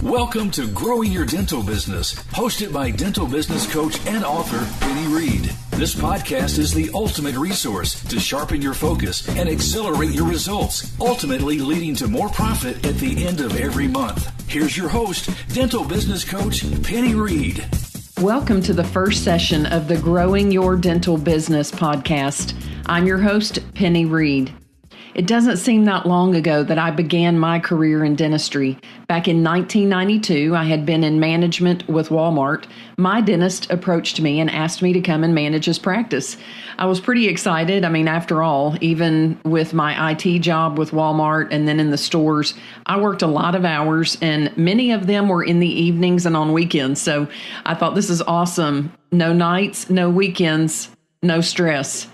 Welcome to Growing Your Dental Business, hosted by dental business coach and author Penny Reed. This podcast is the ultimate resource to sharpen your focus and accelerate your results, ultimately leading to more profit at the end of every month. Here's your host, dental business coach Penny Reed. Welcome to the first session of the Growing Your Dental Business podcast. I'm your host, Penny Reed. It doesn't seem that long ago that I began my career in dentistry. Back in 1992, I had been in management with Walmart. My dentist approached me and asked me to come and manage his practice. I was pretty excited. After all, even with my IT job with Walmart and then in the stores, I worked a lot of hours and many of them were in the evenings and on weekends. So I thought, this is awesome. No nights, no weekends, no stress.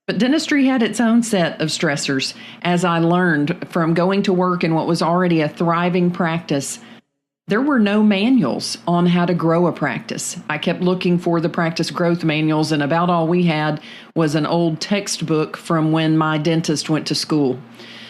But dentistry had its own set of stressors. As I learned from going to work in what was already a thriving practice, there were no manuals on how to grow a practice. I kept looking for the practice growth manuals, and about all we had was an old textbook from when my dentist went to school.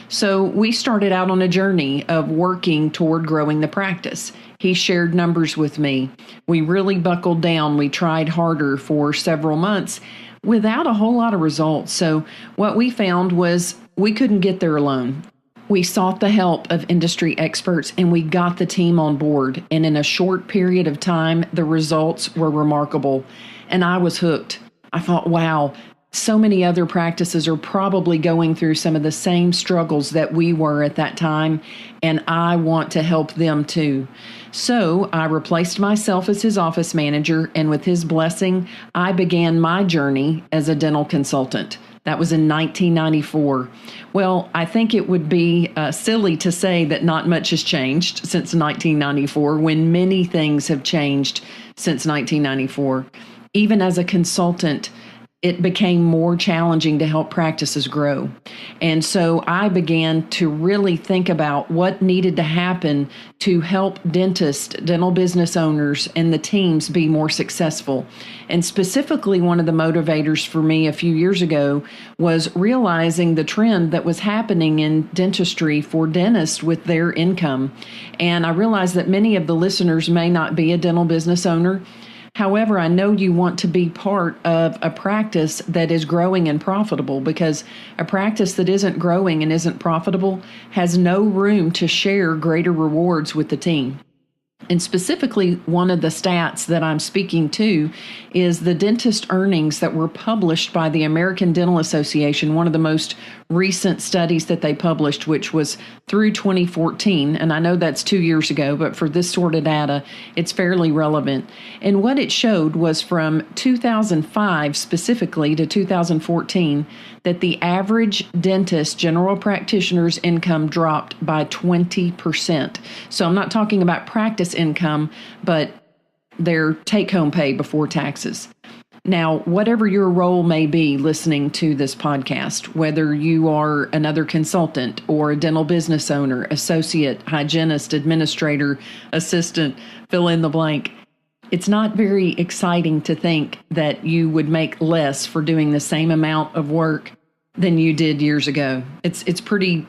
So we started out on a journey of working toward growing the practice. He shared numbers with me. We really buckled down. We tried harder for several months without a whole lot of results. So what we found was we couldn't get there alone. We sought the help of industry experts and we got the team on board. And in a short period of time, the results were remarkable. And I was hooked. I thought, wow, so many other practices are probably going through some of the same struggles that we were at that time, and I want to help them too. So I replaced myself as his office manager, and with his blessing, I began my journey as a dental consultant. That was in 1994. Well, I think it would be silly to say that not much has changed since 1994, when many things have changed since 1994. Even as a consultant, it became more challenging to help practices grow. And so I began to really think about what needed to happen to help dentists, dental business owners, and the teams be more successful. And specifically, one of the motivators for me a few years ago was realizing the trend that was happening in dentistry for dentists with their income. And I realized that many of the listeners may not be a dental business owner. However, I know you want to be part of a practice that is growing and profitable, because a practice that isn't growing and isn't profitable has no room to share greater rewards with the team. And specifically, one of the stats that I'm speaking to is the dentist earnings that were published by the American Dental Association, one of the most recent studies that they published, which was through 2014. And I know that's 2 years ago, but for this sort of data, it's fairly relevant. And what it showed was from 2005 specifically to 2014, that the average dentist, general practitioner's income dropped by 20%. So I'm not talking about practice income, but their take-home pay before taxes. Now, whatever your role may be listening to this podcast, whether you are another consultant or a dental business owner, associate, hygienist, administrator, assistant, fill in the blank, it's not very exciting to think that you would make less for doing the same amount of work than you did years ago. It's pretty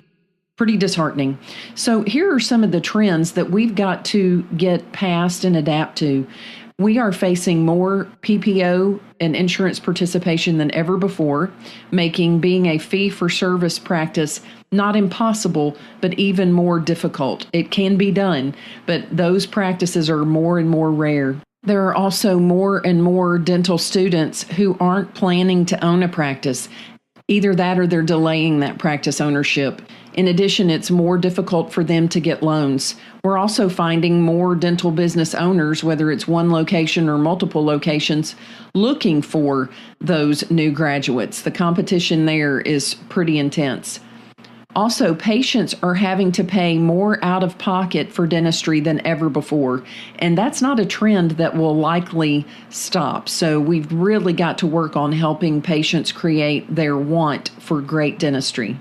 disheartening. So here are some of the trends that we've got to get past and adapt to. We are facing more PPO and insurance participation than ever before, making being a fee-for-service practice not impossible, but even more difficult. It can be done, but those practices are more and more rare. There are also more and more dental students who aren't planning to own a practice. Either that or they're delaying that practice ownership. In addition, it's more difficult for them to get loans. We're also finding more dental business owners, whether it's one location or multiple locations, looking for those new graduates. The competition there is pretty intense. Also, patients are having to pay more out of pocket for dentistry than ever before, and that's not a trend that will likely stop. So we've really got to work on helping patients create their want for great dentistry.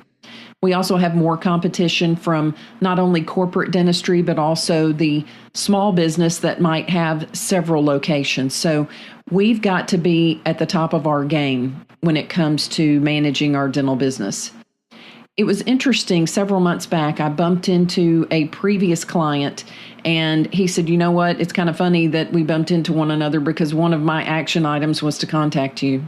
We also have more competition from not only corporate dentistry, but also the small business that might have several locations. So we've got to be at the top of our game when it comes to managing our dental business. It was interesting, several months back, I bumped into a previous client, And he said, you know what? It's kind of funny that we bumped into one another because one of my action items was to contact you.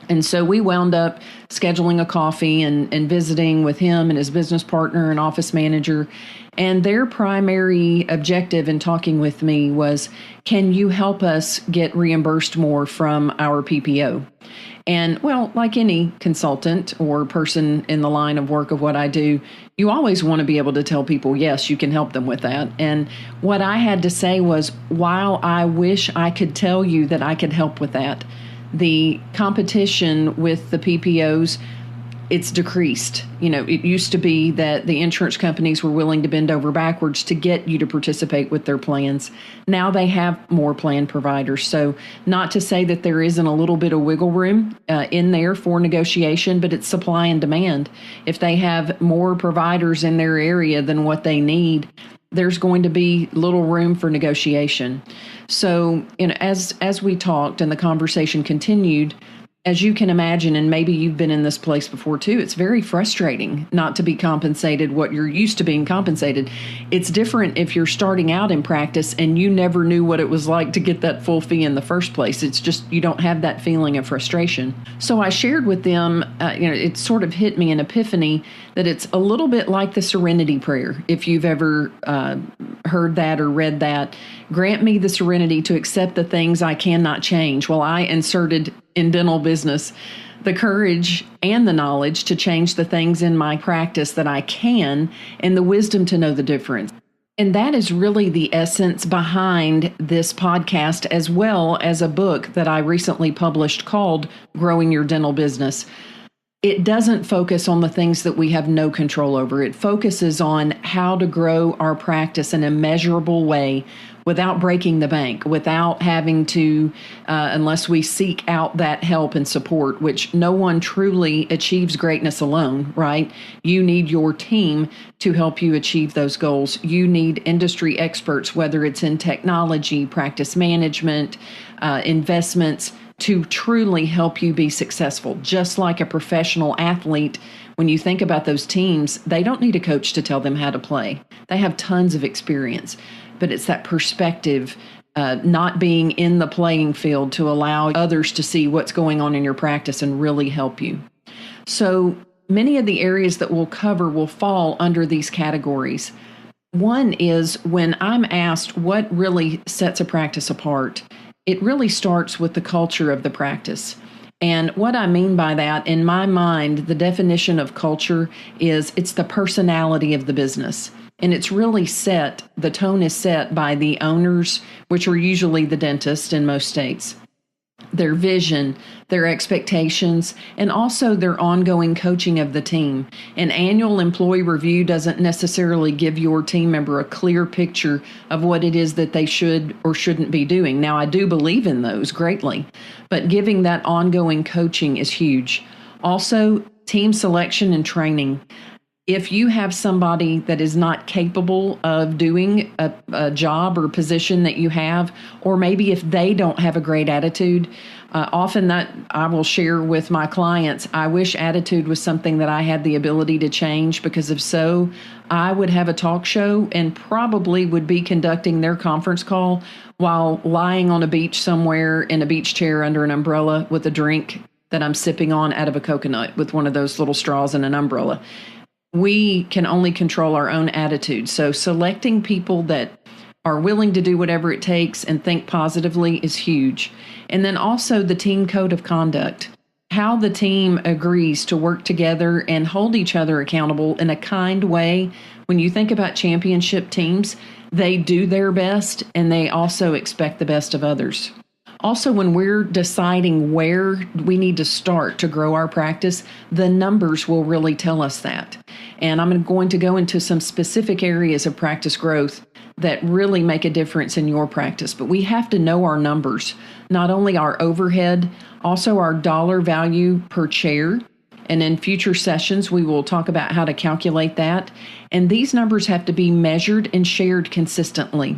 And so we wound up scheduling a coffee and visiting with him and his business partner and office manager. And their primary objective in talking with me was, can you help us get reimbursed more from our PPO? And well, like any consultant or person in the line of work of what I do, you always want to be able to tell people, yes, you can help them with that. And what I had to say was, while I wish I could tell you that I could help with that, the competition with the PPOs, it's decreased. It used to be that the insurance companies were willing to bend over backwards to get you to participate with their plans. Now they have more plan providers. So not to say that there isn't a little bit of wiggle room in there for negotiation, but it's supply and demand. If they have more providers in their area than what they need, there's going to be little room for negotiation. So, as we talked and the conversation continued, as you can imagine, and maybe you've been in this place before too, it's very frustrating not to be compensated what you're used to being compensated. It's different if you're starting out in practice and you never knew what it was like to get that full fee in the first place. It's just, you don't have that feeling of frustration. So I shared with them, it sort of hit me an epiphany that it's a little bit like the Serenity Prayer. If you've ever heard that or read that, grant me the serenity to accept the things I cannot change. Well, I inserted in dental business the courage and the knowledge to change the things in my practice that I can, and the wisdom to know the difference. And that is really the essence behind this podcast, as well as a book that I recently published called Growing Your Dental Business. It doesn't focus on the things that we have no control over. It focuses on how to grow our practice in a measurable way without breaking the bank, without having to, unless we seek out that help and support, which no one truly achieves greatness alone, right? You need your team to help you achieve those goals. You need industry experts, whether it's in technology, practice management, investments, to truly help you be successful. Just like a professional athlete, when you think about those teams, they don't need a coach to tell them how to play. They have tons of experience, but it's that perspective, not being in the playing field to allow others to see what's going on in your practice and really help you. So many of the areas that we'll cover will fall under these categories. One is when I'm asked what really sets a practice apart, it really starts with the culture of the practice. And what I mean by that, in my mind, the definition of culture is it's the personality of the business. And it's really set, the tone is set by the owners, which are usually the dentist in most states. Their vision, their expectations, and also their ongoing coaching of the team. An annual employee review doesn't necessarily give your team member a clear picture of what it is that they should or shouldn't be doing. Now, I do believe in those greatly, but giving that ongoing coaching is huge. Also, team selection and training. If you have somebody that is not capable of doing a job or position that you have, or maybe if they don't have a great attitude, often that I will share with my clients, I wish attitude was something that I had the ability to change, because if so, I would have a talk show and probably would be conducting their conference call while lying on a beach somewhere in a beach chair under an umbrella with a drink that I'm sipping on out of a coconut with one of those little straws and an umbrella. We can only control our own attitude. So selecting people that are willing to do whatever it takes and think positively is huge. And then also the team code of conduct, how the team agrees to work together and hold each other accountable in a kind way. When you think about championship teams, they do their best and they also expect the best of others. Also, when we're deciding where we need to start to grow our practice, the numbers will really tell us that. And I'm going to go into some specific areas of practice growth that really make a difference in your practice. But we have to know our numbers, not only our overhead, also our dollar value per chair. And in future sessions, we will talk about how to calculate that. And these numbers have to be measured and shared consistently.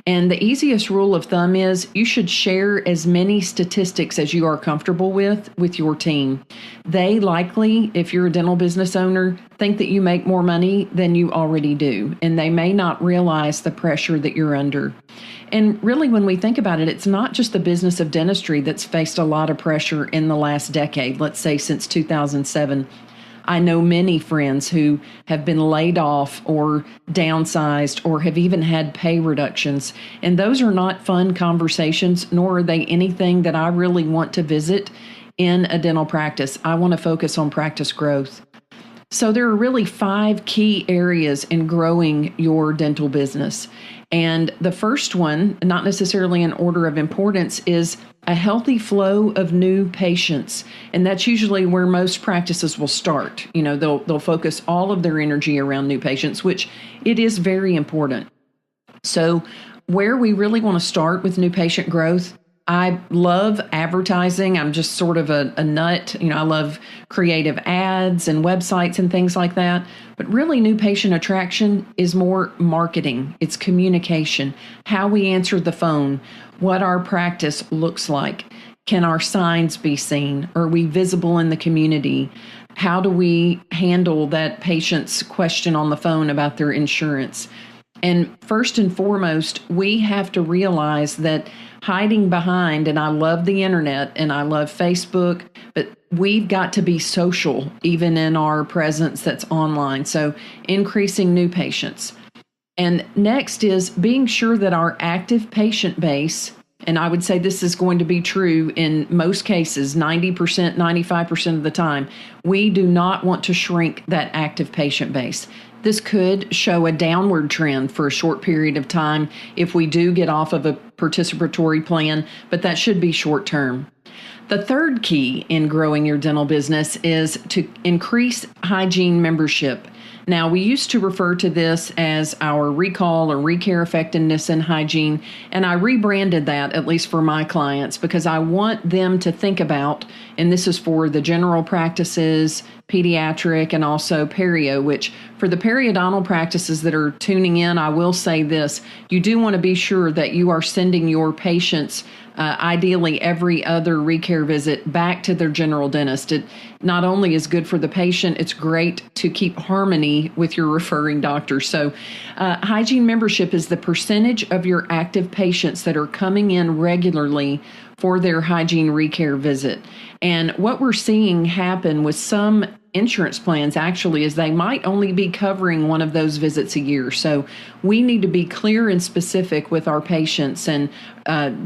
And the easiest rule of thumb is you should share as many statistics as you are comfortable with your team. They likely, if you're a dental business owner, think that you make more money than you already do, and they may not realize the pressure that you're under. And really, when we think about it, it's not just the business of dentistry that's faced a lot of pressure in the last decade, let's say since 2007. I know many friends who have been laid off or downsized or have even had pay reductions. And those are not fun conversations, nor are they anything that I really want to visit in a dental practice. I want to focus on practice growth. So there are really 5 key areas in growing your dental business. And the first one, not necessarily in order of importance, is a healthy flow of new patients. And that's usually where most practices will start. They'll focus all of their energy around new patients, which it is very important. So where we really want to start with new patient growth, I love advertising. I'm just sort of a nut. I love creative ads and websites and things like that. But really, new patient attraction is more marketing. It's communication, how we answer the phone, what our practice looks like. Can our signs be seen? Are we visible in the community? How do we handle that patient's question on the phone about their insurance? And first and foremost, we have to realize that hiding behind, and I love the internet and I love Facebook, but we've got to be social even in our presence that's online. So increasing new patients. And next is being sure that our active patient base, and I would say this is going to be true in most cases, 90%, 95% of the time, we do not want to shrink that active patient base. This could show a downward trend for a short period of time if we do get off of a participatory plan, but that should be short term. The third key in growing your dental business is to increase hygiene membership. Now, we used to refer to this as our recall or recare effectiveness in hygiene, and I rebranded that, at least for my clients, because I want them to think about, and this is for the general practices, pediatric, and also perio, which for the periodontal practices that are tuning in, I will say this: you do want to be sure that you are sending your patients ideally every other recare visit back to their general dentist. It not only is good for the patient, it's great to keep harmony with your referring doctor. So hygiene membership is the percentage of your active patients that are coming in regularly for their hygiene recare visit. And what we're seeing happen with some insurance plans actually is they might only be covering one of those visits a year. So we need to be clear and specific with our patients, and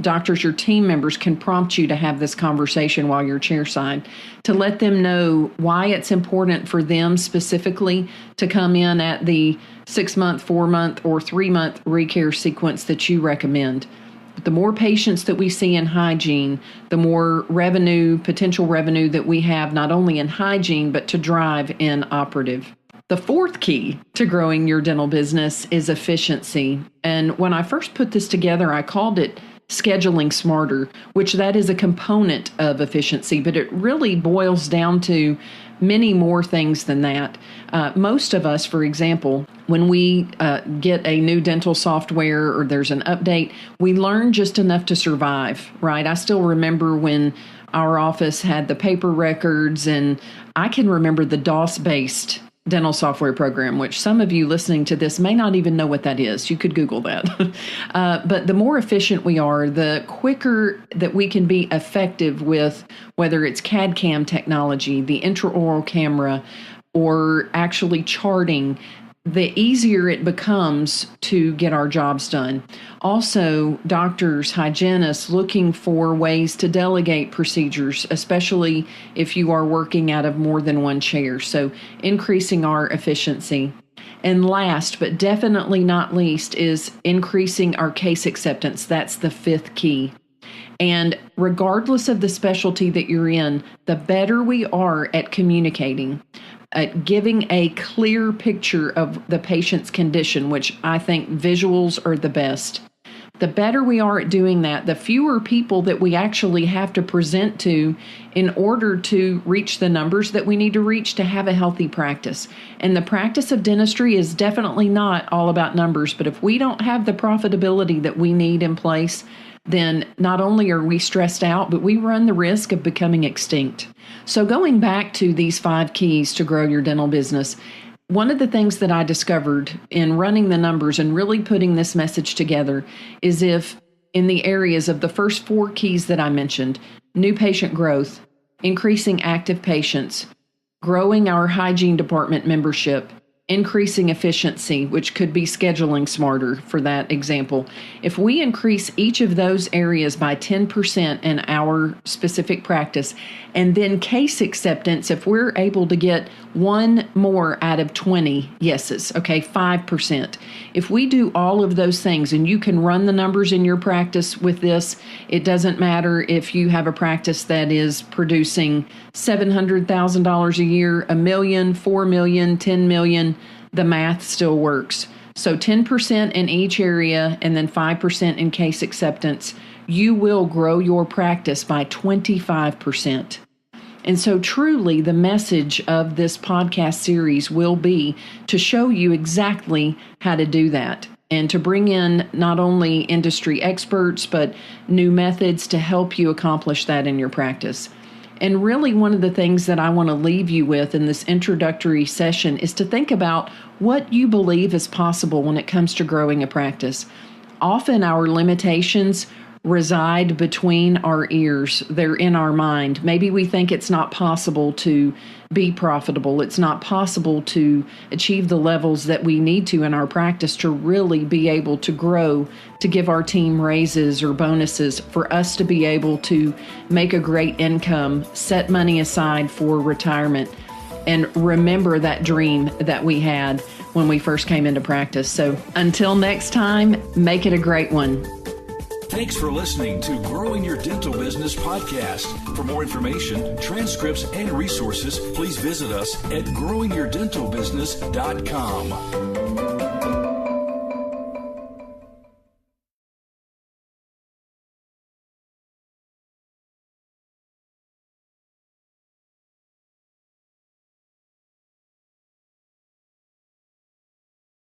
doctors, your team members can prompt you to have this conversation while you're chairside to let them know why it's important for them specifically to come in at the 6-month, 4-month, or 3-month recare sequence that you recommend. The more patients that we see in hygiene, the more revenue, potential revenue that we have, not only in hygiene, but to drive in operative. The fourth key to growing your dental business is efficiency. And when I first put this together, I called it scheduling smarter, which that is a component of efficiency, but it really boils down to many more things than that. Most of us, for example, when we get a new dental software or there's an update, we learn just enough to survive, right? I still remember when our office had the paper records, and I can remember the DOS-based dental software program, which some of you listening to this may not even know what that is. You could Google that. But the more efficient we are, the quicker that we can be effective with whether it's CAD/CAM technology, the intraoral camera, or actually charting, the easier it becomes to get our jobs done. Also, doctors, hygienists looking for ways to delegate procedures, especially if you are working out of more than one chair. So increasing our efficiency. And last, but definitely not least, is increasing our case acceptance. That's the fifth key. And regardless of the specialty that you're in, the better we are at communicating, at giving a clear picture of the patient's condition, which I think visuals are the best. The better we are at doing that, the fewer people that we actually have to present to in order to reach the numbers that we need to reach to have a healthy practice. And the practice of dentistry is definitely not all about numbers, but if we don't have the profitability that we need in place, then not only are we stressed out, but we run the risk of becoming extinct. So going back to these 5 keys to grow your dental business, one of the things that I discovered in running the numbers and really putting this message together is if in the areas of the first 4 keys that I mentioned, new patient growth, increasing active patients, growing our hygiene department membership, increasing efficiency, which could be scheduling smarter for that example. If we increase each of those areas by 10% in our specific practice, and then case acceptance, if we're able to get 1 more out of 20 yeses, okay, 5%. If we do all of those things, and you can run the numbers in your practice with this, it doesn't matter if you have a practice that is producing $700,000 a year, $1 million, $4 million, $10 million, the math still works. So 10% in each area and then 5% in case acceptance, you will grow your practice by 25%. And so truly the message of this podcast series will be to show you exactly how to do that and to bring in not only industry experts, but new methods to help you accomplish that in your practice. And really one of the things that I want to leave you with in this introductory session is to think about what you believe is possible when it comes to growing a practice. Often our limitations reside between our ears. They're in our mind. Maybe we think it's not possible to be profitable. It's not possible to achieve the levels that we need to in our practice to really be able to grow, to give our team raises or bonuses, for us to be able to make a great income, set money aside for retirement, and remember that dream that we had when we first came into practice. So until next time, make it a great one. Thanks for listening to Growing Your Dental Business podcast. For more information, transcripts, and resources, please visit us at growingyourdentalbusiness.com.